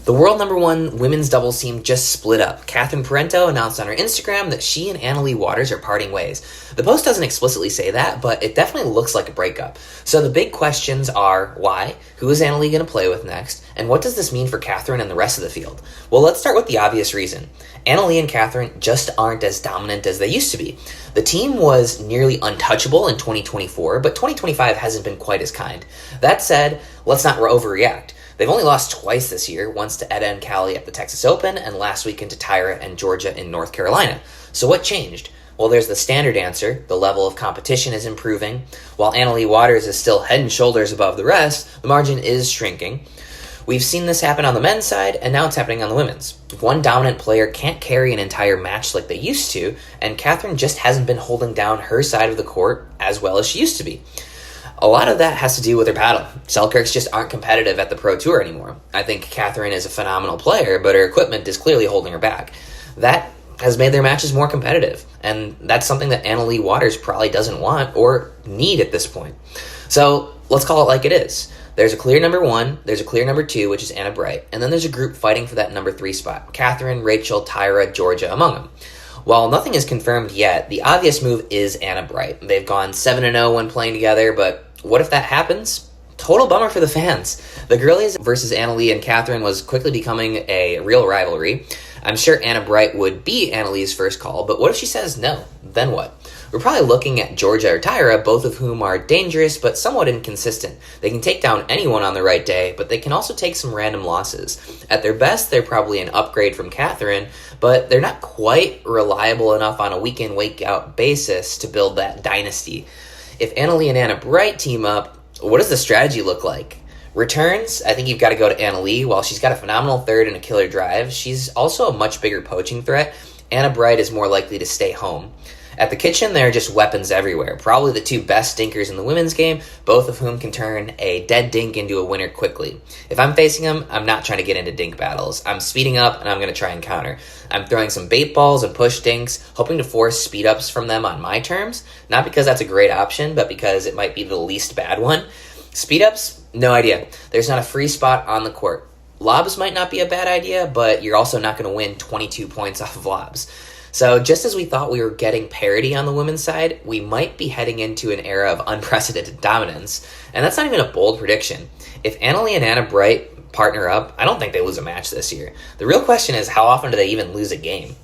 The world number one women's doubles team just split up. Catherine Parento announced on her Instagram that she and Annalie Waters are parting ways. The post doesn't explicitly say that, but it definitely looks like a breakup. So the big questions are why, who is Annalie going to play with next, and what does this mean for Catherine and the rest of the field? Well, let's start with the obvious reason. Annalie and Catherine just aren't as dominant as they used to be. The team was nearly untouchable in 2024, but 2025 hasn't been quite as kind. That said, let's not overreact. They've only lost twice this year, once to Edda and Callie at the Texas Open, and last weekend to Tyra and Georgia in North Carolina. So what changed? Well, there's the standard answer. The level of competition is improving. While Annalie Waters is still head and shoulders above the rest, the margin is shrinking. We've seen this happen on the men's side, and now it's happening on the women's. One dominant player can't carry an entire match like they used to, and Catherine just hasn't been holding down her side of the court as well as she used to be. A lot of that has to do with her paddle. Selkirks just aren't competitive at the Pro Tour anymore. I think Catherine is a phenomenal player, but her equipment is clearly holding her back. That has made their matches more competitive, and that's something that Annalie Waters probably doesn't want or need at this point. So let's call it like it is. There's a clear number one, there's a clear number two, which is Anna Bright, and then there's a group fighting for that number three spot. Catherine, Rachel, Tyra, Georgia among them. While nothing is confirmed yet, the obvious move is Anna Bright. They've gone 7-0 when playing together, but what if that happens? Total bummer for the fans. The girlies versus Annalie and Catherine was quickly becoming a real rivalry. I'm sure Anna Bright would be Annalie's first call, but what if she says no? Then what? We're probably looking at Georgia or Tyra, both of whom are dangerous but somewhat inconsistent. They can take down anyone on the right day, but they can also take some random losses. At their best, they're probably an upgrade from Catherine, but they're not quite reliable enough on a week-in, week-out basis to build that dynasty. If Annalie and Anna Bright team up, what does the strategy look like? Returns, I think you've got to go to Annalie. While she's got a phenomenal third and a killer drive, she's also a much bigger poaching threat. Anna Bright is more likely to stay home. At the kitchen, there are just weapons everywhere. Probably the two best dinkers in the women's game, both of whom can turn a dead dink into a winner quickly. If I'm facing them, I'm not trying to get into dink battles. I'm speeding up, and I'm going to try and counter. I'm throwing some bait balls and push dinks, hoping to force speed ups from them on my terms. Not because that's a great option, but because it might be the least bad one. Speed ups? No idea. There's not a free spot on the court. Lobs might not be a bad idea, but you're also not going to win 22 points off of lobs. So just as we thought we were getting parity on the women's side, we might be heading into an era of unprecedented dominance. And that's not even a bold prediction. If Annalie and Anna Bright partner up, I don't think they lose a match this year. The real question is, how often do they even lose a game?